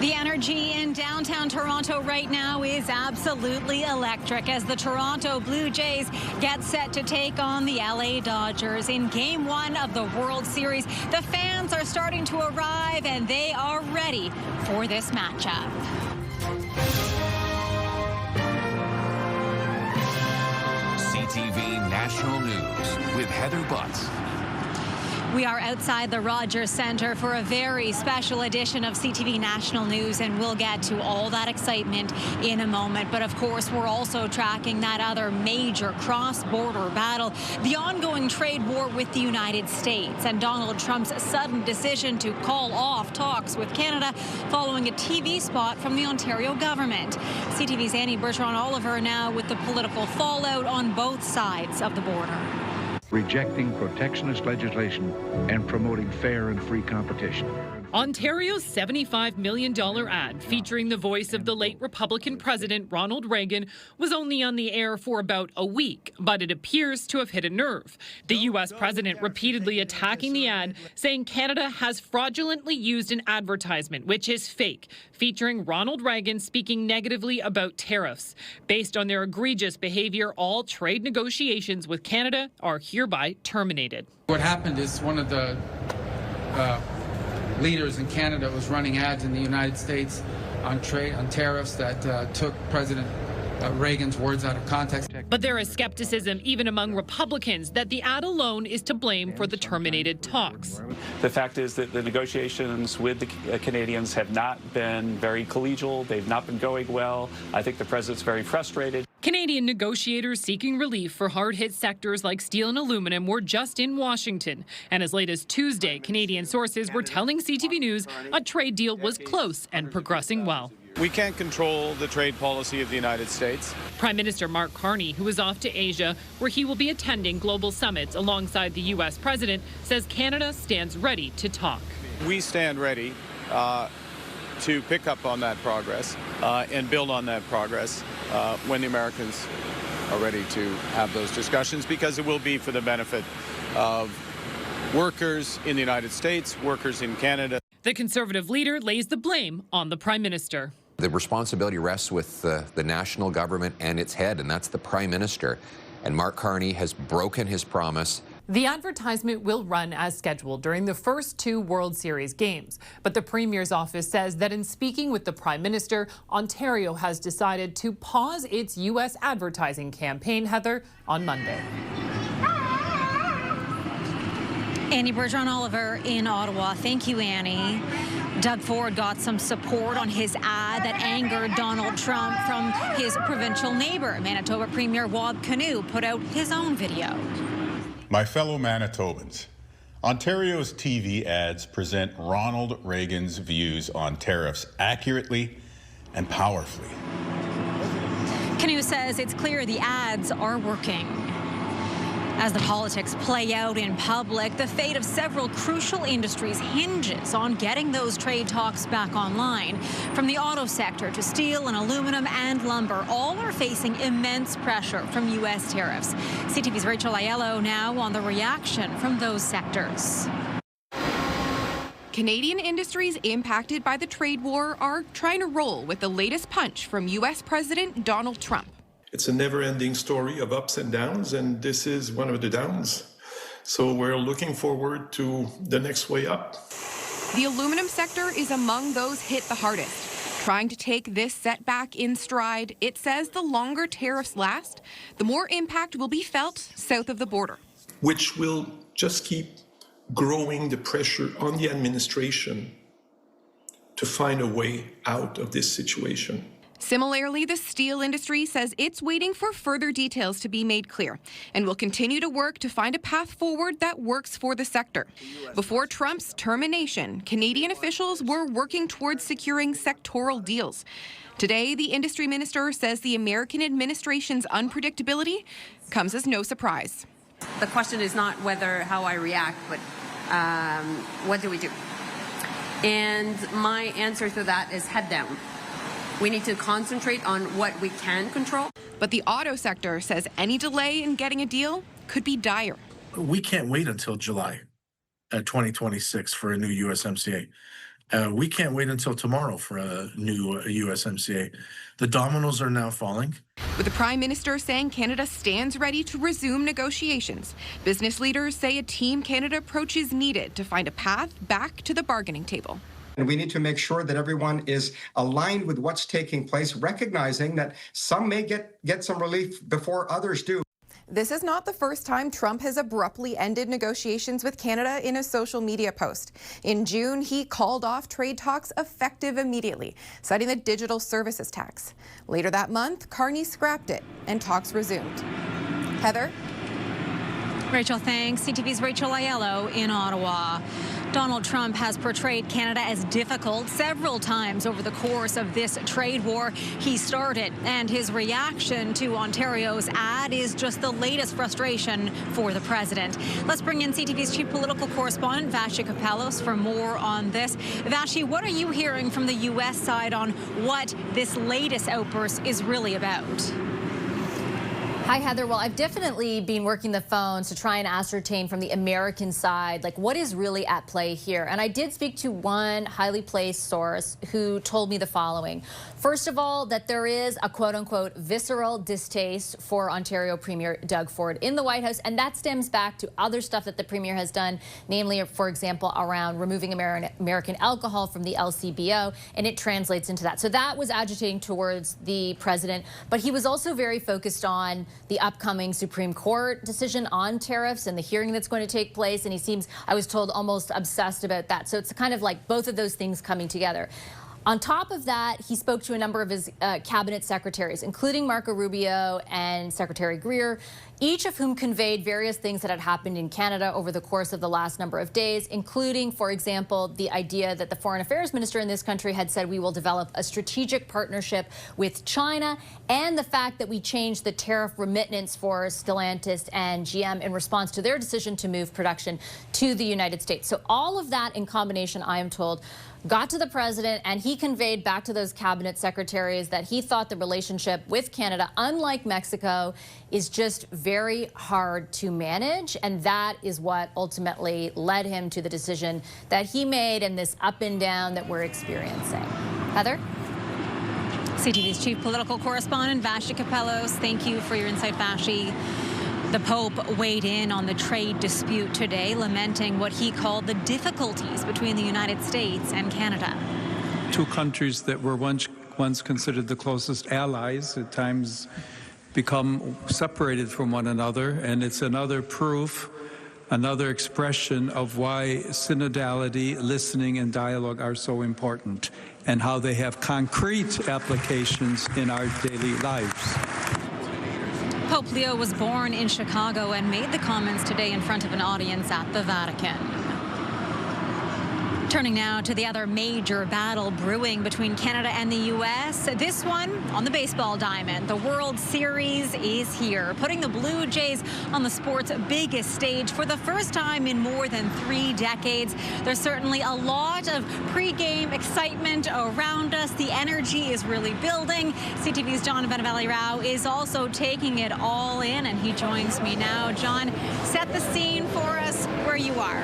The energy in downtown Toronto right now is absolutely electric as the Toronto Blue Jays get set to take on the LA Dodgers in Game 1 of the World Series. The fans are starting to arrive and they are ready for this matchup. CTV National News with Heather Butts. We are outside the Rogers Centre for a very special edition of CTV National News, and we'll get to all that excitement in a moment. But of course, we're also tracking that other major cross-border battle, the ongoing trade war with the United States and Donald Trump's sudden decision to call off talks with Canada following a TV spot from the Ontario government. CTV's Annie Bertrand-Oliver now with the political fallout on both sides of the border. Rejecting protectionist legislation and promoting fair and free competition. Ontario's $75 million ad featuring the voice of the late Republican President Ronald Reagan was only on the air for about a week, but it appears to have hit a nerve. The U.S. president repeatedly attacking the ad, saying Canada has fraudulently used an advertisement, which is fake, featuring Ronald Reagan speaking negatively about tariffs. Based on their egregious behavior, all trade negotiations with Canada are hereby terminated. What happened is one of the leaders in Canada was running ads in the United States on tariffs that took President Reagan's words out of context. But there is skepticism even among Republicans that the ad alone is to blame for the terminated talks. The fact is that the negotiations with the Canadians have not been very collegial. They've not been going well. I think the president's very frustrated. Canadian negotiators seeking relief for hard-hit sectors like steel and aluminum were just in Washington. And as late as Tuesday, Canadian sources were telling CTV News a trade deal was close and progressing well. We can't control the trade policy of the United States. Prime Minister Mark Carney, who is off to Asia, where he will be attending global summits alongside the U.S. president, says Canada stands ready to talk. We stand ready to pick up on that progress and build on that progress when the Americans are ready to have those discussions, because it will be for the benefit of workers in the United States, workers in Canada. The Conservative leader lays the blame on the Prime Minister. The responsibility rests with the national government and its head, and that's the Prime Minister. And Mark Carney has broken his promise. The advertisement will run as scheduled during the first 2 World Series games. But the Premier's office says that in speaking with the Prime Minister, Ontario has decided to pause its U.S. advertising campaign, Heather, on Monday. Annie Bertrand-Oliver in Ottawa. Thank you, Annie. Doug Ford got some support on his ad that angered Donald Trump from his provincial neighbor. Manitoba Premier Wab Kinew put out his own video. My fellow Manitobans, Ontario's TV ads present Ronald Reagan's views on tariffs accurately and powerfully. Kinew says it's clear the ads are working. As the politics play out in public, the fate of several crucial industries hinges on getting those trade talks back online. From the auto sector to steel and aluminum and lumber, all are facing immense pressure from U.S. tariffs. CTV's Rachel Aiello now on the reaction from those sectors. Canadian industries impacted by the trade war are trying to roll with the latest punch from U.S. President Donald Trump. It's a never-ending story of ups and downs, and this is one of the downs. So we're looking forward to the next way up. The aluminum sector is among those hit the hardest. Trying to take this setback in stride, it says the longer tariffs last, the more impact will be felt south of the border. Which will just keep growing the pressure on the administration to find a way out of this situation. Similarly, the steel industry says it's waiting for further details to be made clear and will continue to work to find a path forward that works for the sector. Before Trump's termination, Canadian officials were working towards securing sectoral deals. Today, the industry minister says the American administration's unpredictability comes as no surprise. The question is not how I react, but what do we do? And my answer to that is head down. We need to concentrate on what we can control. But the auto sector says any delay in getting a deal could be dire. We can't wait until July 2026 for a new USMCA. We can't wait until tomorrow for a new USMCA. The dominoes are now falling. With the Prime Minister saying Canada stands ready to resume negotiations, business leaders say a Team Canada approach is needed to find a path back to the bargaining table. And we need to make sure that everyone is aligned with what's taking place, recognizing that some may get some relief before others do. This is not the first time Trump has abruptly ended negotiations with Canada in a social media post. In June, he called off trade talks effective immediately, citing the digital services tax. Later that month, Carney scrapped it and talks resumed. Heather? Rachel, thanks. CTV's Rachel Aiello in Ottawa. Donald Trump has portrayed Canada as difficult several times over the course of this trade war he started, and his reaction to Ontario's ad is just the latest frustration for the president. Let's bring in CTV's chief political correspondent, Vashi Kapelos, for more on this. Vashi, what are you hearing from the U.S. side on what this latest outburst is really about? Hi, Heather. Well, I've definitely been working the phones to try and ascertain from the American side, like, what is really at play here. And I did speak to one highly placed source who told me the following. First of all, that there is a quote-unquote visceral distaste for Ontario Premier Doug Ford in the White House, and that stems back to other stuff that the Premier has done, namely, for example, around removing American alcohol from the LCBO, and it translates into that. So that was agitating towards the president, but he was also very focused on the upcoming Supreme Court decision on tariffs and the hearing that's going to take place, and he seems, I was told, almost obsessed about that. So it's kind of like both of those things coming together. On top of that, he spoke to a number of his cabinet secretaries, including Marco Rubio and Secretary Greer, each of whom conveyed various things that had happened in Canada over the course of the last number of days, including, for example, the idea that the foreign affairs minister in this country had said we will develop a strategic partnership with China, and the fact that we changed the tariff remittance for Stellantis and GM in response to their decision to move production to the United States. So all of that in combination, I am told, got to the president, and he conveyed back to those cabinet secretaries that he thought the relationship with Canada, unlike Mexico, is just very hard to manage, and that is what ultimately led him to the decision that he made and this up and down that we're experiencing. Heather? CTV's chief political correspondent, Vashi Kapelos. Thank you for your insight, Vashi. The Pope weighed in on the trade dispute today, lamenting what he called the difficulties between the United States and Canada. Two countries that were once considered the closest allies at times become separated from one another, and it's another proof, another expression of why synodality, listening, and dialogue are so important, and how they have concrete applications in our daily lives. Pope Leo was born in Chicago and made the comments today in front of an audience at the Vatican. Turning now to the other major battle brewing between Canada and the U.S. This one on the baseball diamond. The World Series is here, putting the Blue Jays on the sport's biggest stage for the first time in more than 3 decades. There's certainly a lot of pre-game excitement around us. The energy is really building. CTV's John Benavalli-Rao is also taking it all in, and he joins me now. John, set the scene for us where you are.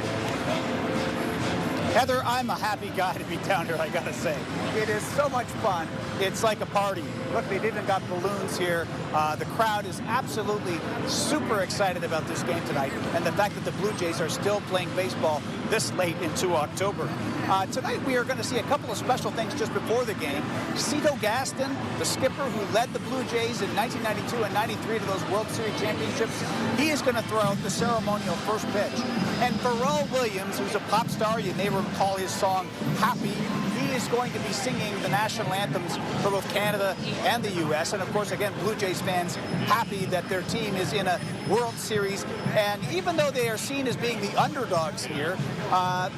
Heather, I'm a happy guy to be down here, I gotta say. It is so much fun. It's like a party. Look, they've even got balloons here. The crowd is absolutely super excited about this game tonight, and the fact that the Blue Jays are still playing baseball this late into October. Tonight we are going to see a couple of special things just before the game. Cito Gaston, the skipper who led the Blue Jays in 1992 and 93 to those World Series championships, he is going to throw out the ceremonial first pitch. And Pharrell Williams, who's a pop star, you may recall his song Happy, he is going to be singing the national anthems for both Canada and the U.S. And of course, again, Blue Jays fans happy that their team is in a World Series. And even though they are seen as being the underdogs here, a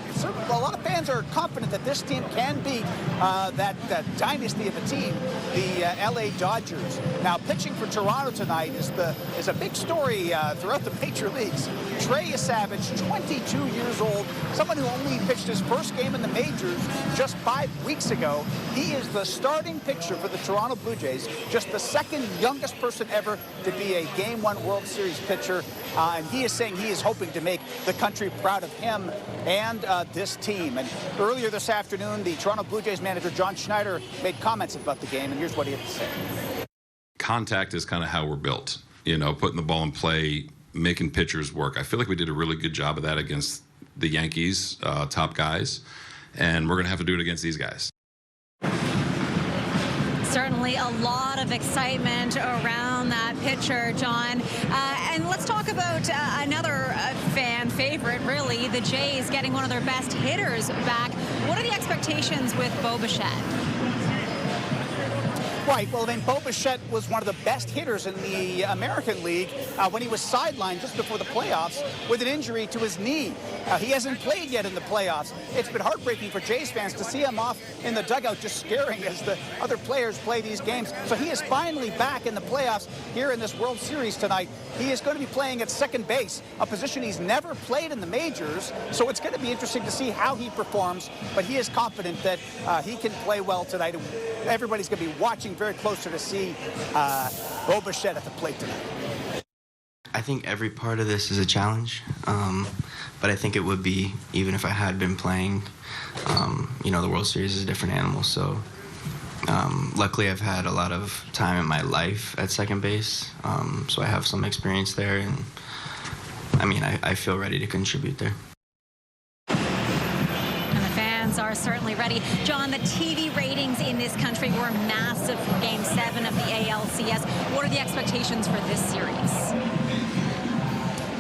lot of fans are confident that this team can beat that dynasty of a team, the L.A. Dodgers. Now, pitching for Toronto tonight is a big story throughout the major leagues. Trey Savage, 22 years old, someone who only pitched his first game in the majors just 5 weeks ago. He is the starting pitcher for the Toronto Blue Jays, just the second youngest person ever to be a Game 1 World Series pitcher. And he is saying he is hoping to make the country proud of him and this team. And earlier this afternoon, the Toronto Blue Jays manager, John Schneider, made comments about the game, and here's what he had to say. Contact is kind of how we're built, you know, putting the ball in play, making pitchers work. I feel like we did a really good job of that against the Yankees, top guys, and we're going to have to do it against these guys. Certainly a lot of excitement around that pitcher, John. And let's talk about another fan favorite, really, the Jays getting one of their best hitters back. What are the expectations with Bo Bichette? Right. Well, then Bo Bichette was one of the best hitters in the American League when he was sidelined just before the playoffs with an injury to his knee. He hasn't played yet in the playoffs. It's been heartbreaking for Jays fans to see him off in the dugout just staring as the other players play these games. So he is finally back in the playoffs here in this World Series tonight. He is going to be playing at second base, a position he's never played in the majors. So it's going to be interesting to see how he performs. But he is confident that he can play well tonight. Everybody's going to be watching very closer to see Bo Bichette at the plate tonight. I think every part of this is a challenge, but I think it would be, even if I had been playing, you know, the World Series is a different animal, so luckily I've had a lot of time in my life at second base, so I have some experience there, and I mean, I feel ready to contribute there. Are certainly ready. John, the TV ratings in this country were massive for Game 7 of the ALCS. What are the expectations for this series?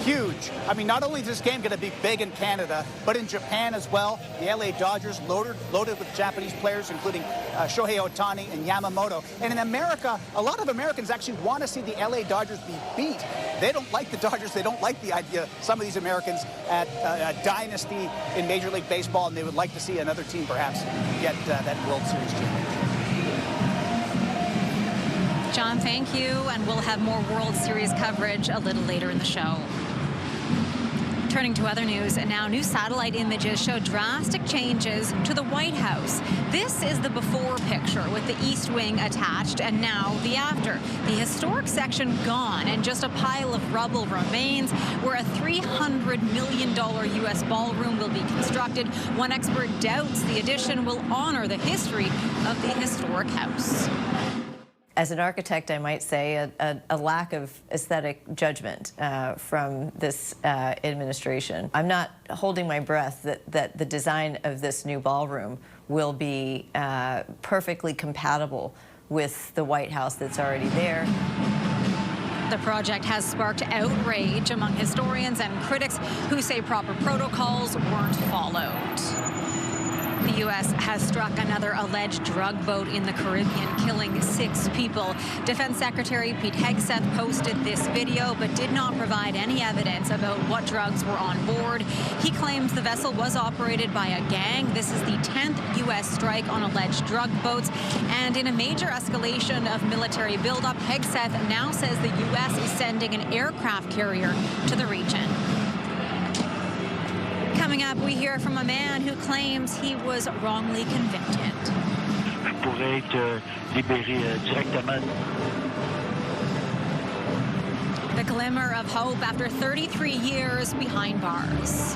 Huge. I mean, not only is this game going to be big in Canada, but in Japan as well. The LA Dodgers loaded with Japanese players, including Shohei Ohtani and Yamamoto. And in America, a lot of Americans actually want to see the LA Dodgers be beat. They don't like the Dodgers. They don't like the idea, some of these Americans, at a dynasty in Major League Baseball, and they would like to see another team perhaps get that World Series championship. John, thank you, and we'll have more World Series coverage a little later in the show. Turning to other news, and now new satellite images show drastic changes to the White House. This is the before picture with the East Wing attached, and now the after. The historic section gone, and just a pile of rubble remains where a $300 million U.S. ballroom will be constructed. One expert doubts the addition will honor the history of the historic house. As an architect, I might say a lack of aesthetic judgment from this administration. I'm not holding my breath that the design of this new ballroom will be perfectly compatible with the White House that's already there. The project has sparked outrage among historians and critics who say proper protocols weren't followed. The U.S. has struck another alleged drug boat in the Caribbean, killing 6 people. Defense Secretary Pete Hegseth posted this video, but did not provide any evidence about what drugs were on board. He claims the vessel was operated by a gang. This is the 10th U.S. strike on alleged drug boats. And in a major escalation of military buildup, Hegseth now says the U.S. is sending an aircraft carrier to the region. Coming up, we hear from a man who claims he was wrongly convicted. Pourrait être libéré directement. The glimmer of hope after 33 years behind bars.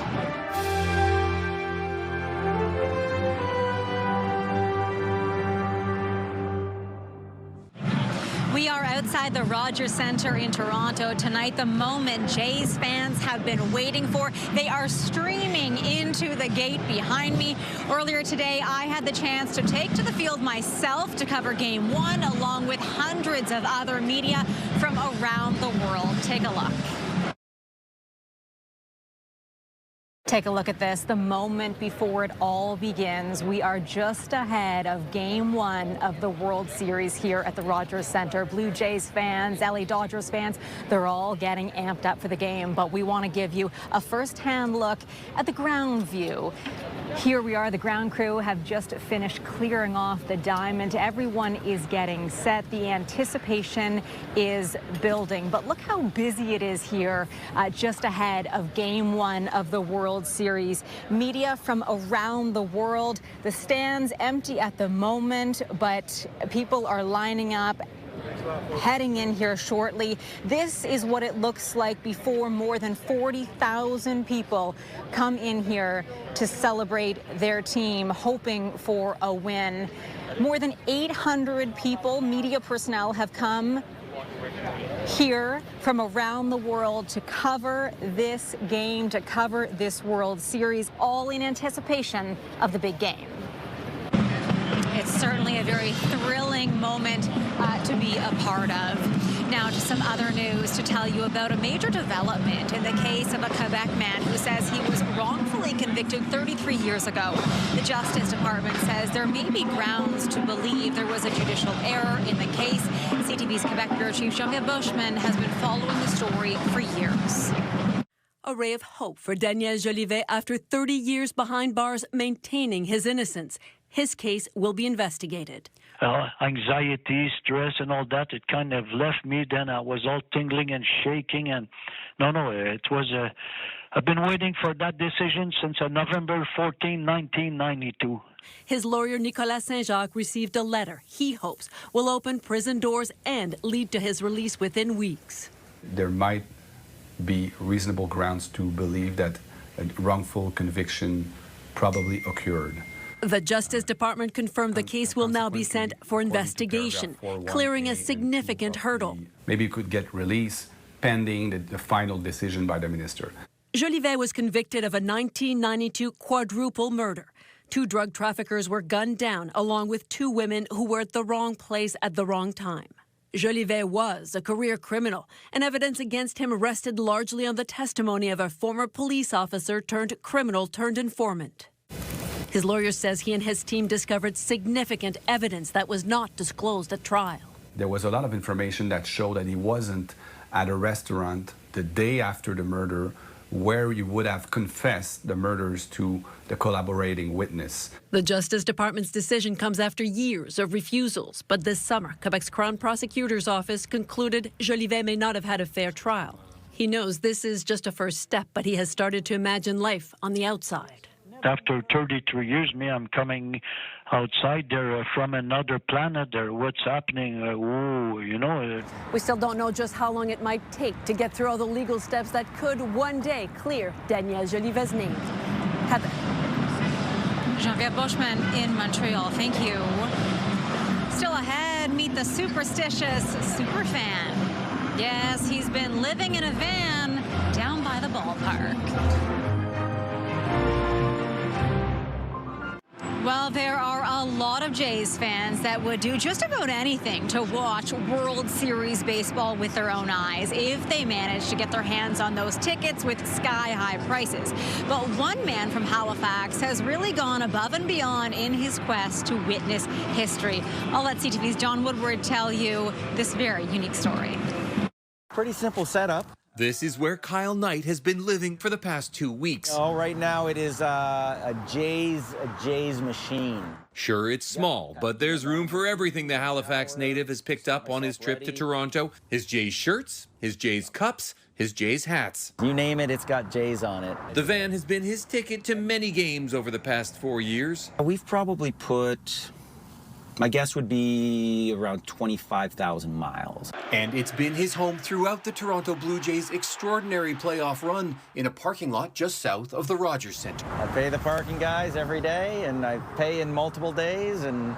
We are outside the Rogers Centre in Toronto tonight, the moment Jays fans have been waiting for. They are streaming into the gate behind me. Earlier today, I had the chance to take to the field myself to cover Game 1, along with hundreds of other media from around the world. Take a look. Take a look at this. The moment before it all begins, we are just ahead of Game 1 of the World Series here at the Rogers Centre. Blue Jays fans, LA Dodgers fans, they're all getting amped up for the game, but we want to give you a first-hand look at the ground view. Here we are. The ground crew have just finished clearing off the diamond. Everyone is getting set. The anticipation is building, but look how busy it is here just ahead of Game 1 of the World World Series. Media from around the world. The stands empty at the moment, but people are lining up, heading in here shortly. This is what it looks like before more than 40,000 people come in here to celebrate their team, hoping for a win. More than 800 people, media personnel, have come here from around the world to cover this game, to cover this World Series, all in anticipation of the big game. It's certainly a very thrilling moment to be a part of. Now to some other news to tell you about a major development in the case of a Quebec man who says he was wrongfully convicted 33 years ago. The Justice Department says there may be grounds to believe there was a judicial error in the case. CTV's Quebec Bureau Chief Jean-Pierre Bushman has been following the story for years. A ray of hope for Daniel Jolivet after 30 years behind bars maintaining his innocence. His case will be investigated. Anxiety, stress, and all that, it kind of left me. Then I was all tingling and shaking. And it was I've been waiting for that decision since November 14, 1992. His lawyer, Nicolas Saint-Jacques, received a letter he hopes will open prison doors and lead to his release within weeks. There might be reasonable grounds to believe that a wrongful conviction probably occurred. The Justice Department confirmed the case will now be sent for investigation, clearing a significant hurdle. Maybe he could get released pending the final decision by the minister. Jolivet was convicted of a 1992 quadruple murder. 2 drug traffickers were gunned down, along with 2 women who were at the wrong place at the wrong time. Jolivet was a career criminal, and evidence against him rested largely on the testimony of a former police officer turned criminal turned informant. His lawyer says he and his team discovered significant evidence that was not disclosed at trial. There was a lot of information that showed that he wasn't at a restaurant the day after the murder where you would have confessed the murders to the collaborating witness. The Justice Department's decision comes after years of refusals, but this summer, Quebec's Crown Prosecutor's Office concluded Jolivet may not have had a fair trial. He knows this is just a first step, but he has started to imagine life on the outside. After 33 years, I'm coming outside there from another planet there. What's happening? We still don't know just how long it might take to get through all the legal steps that could one day clear Daniel Jolivet's name. Heather. Jean-Pierre Bushman in Montreal. Thank you. Still ahead, meet the superstitious superfan. Yes, he's been living in a van down by the ballpark. Well, there are a lot of Jays fans that would do just about anything to watch World Series baseball with their own eyes if they manage to get their hands on those tickets with sky-high prices. But one man from Halifax has really gone above and beyond in his quest to witness history. I'll let CTV's John Woodward tell you this very unique story. Pretty simple setup. This is where Kyle Knight has been living for the past 2 weeks. Right now it is a Jays machine. Sure, it's small, but there's room for everything the Halifax native has picked up on his trip to Toronto. His Jays shirts, his Jays cups, his Jays hats. You name it, it's got Jays on it. The van has been his ticket to many games over the past 4 years. We've probably put, my guess would be around 25,000 miles. And it's been his home throughout the Toronto Blue Jays' extraordinary playoff run in a parking lot just south of the Rogers Centre. I pay the parking guys every day, and I pay in multiple days, and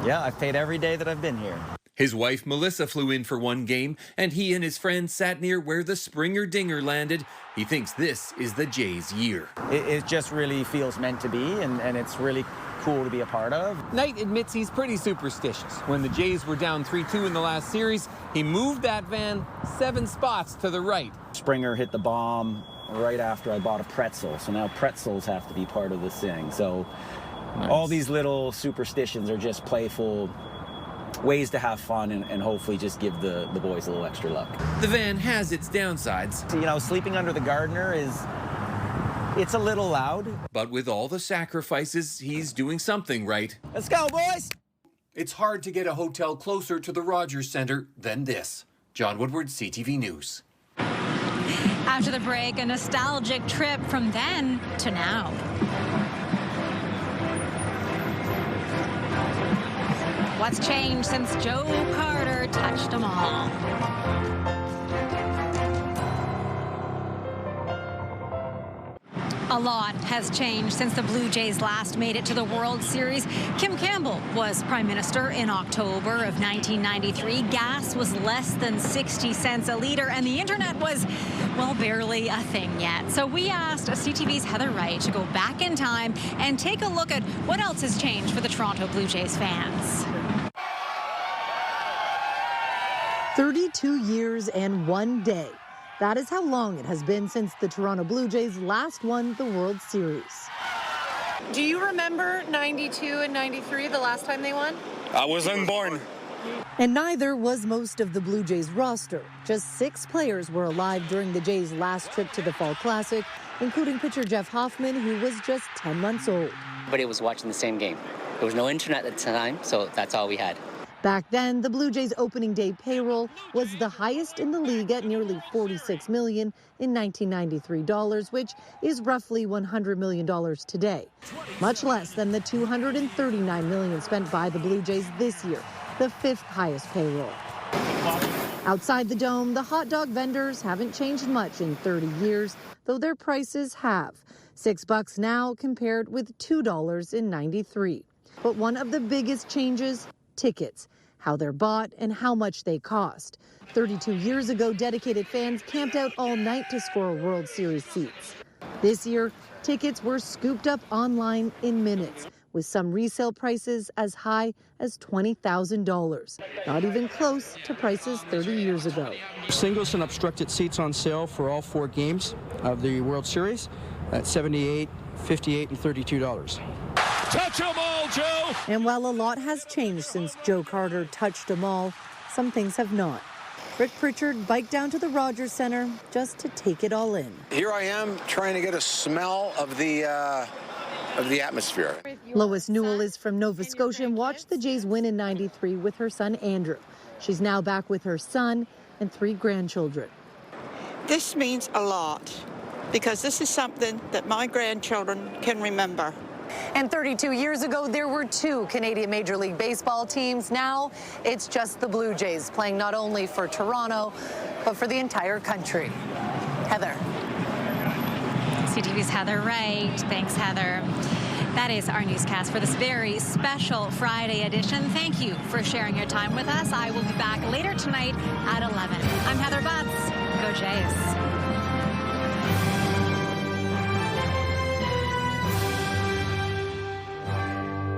yeah, I've paid every day that I've been here. His wife Melissa flew in for one game, and he and his friends sat near where the Springer Dinger landed. He thinks this is the Jays' year. It just really feels meant to be, and it's really cool to be a part of. Knight admits he's pretty superstitious. When the Jays were down 3-2 in the last series, he moved that van 7 spots to the right. Springer hit the bomb right after I bought a pretzel, so now pretzels have to be part of this thing. So nice. All these little superstitions are just playful ways to have fun and hopefully just give the boys a little extra luck. The van has its downsides. So, sleeping under the gardener it's a little loud. But with all the sacrifices, he's doing something right. Let's go, boys! It's hard to get a hotel closer to the Rogers Centre than this. John Woodward, CTV News. After the break, a nostalgic trip from then to now. What's changed since Joe Carter touched them all? A lot has changed since the Blue Jays last made it to the World Series. Kim Campbell was prime minister in October of 1993. Gas was less than 60 cents a liter, and the internet was, well, barely a thing yet. So we asked CTV's Heather Wright to go back in time and take a look at what else has changed for the Toronto Blue Jays fans. 32 years and 1 day. That is how long it has been since the Toronto Blue Jays last won the World Series. Do you remember 92 and 93, the last time they won? I wasn't born. And neither was most of the Blue Jays roster. Just 6 players were alive during the Jays' last trip to the Fall Classic, including pitcher Jeff Hoffman, who was just 10 months old. Everybody was watching the same game. There was no internet at the time, so that's all we had. Back then, the Blue Jays' opening day payroll was the highest in the league at nearly $46 million in 1993 dollars, which is roughly $100 million today. Much less than the $239 million spent by the Blue Jays this year, the 5th highest payroll. Outside the Dome, the hot dog vendors haven't changed much in 30 years, though their prices have. $6 now compared with $2 in 93. But one of the biggest changes, tickets. How they're bought and how much they cost. 32 years ago, dedicated fans camped out all night to score World Series seats. This year, tickets were scooped up online in minutes, with some resale prices as high as $20,000. Not even close to prices 30 years ago. Singles and obstructed seats on sale for all 4 games of the World Series at $78, $58, and $32. Touch them all, Joe! And while a lot has changed since Joe Carter touched them all, some things have not. Rick Pritchard biked down to the Rogers Centre just to take it all in. Here I am trying to get a smell of the atmosphere. Lois Newell is from Nova Scotia and watched the Jays win in 93 with her son Andrew. She's now back with her son and 3 grandchildren. This means a lot because this is something that my grandchildren can remember. And 32 years ago, there were 2 Canadian Major League Baseball teams. Now it's just the Blue Jays playing not only for Toronto, but for the entire country. Heather. CTV's Heather Wright. Thanks, Heather. That is our newscast for this very special Friday edition. Thank you for sharing your time with us. I will be back later tonight at 11. I'm Heather Butts. Go Jays.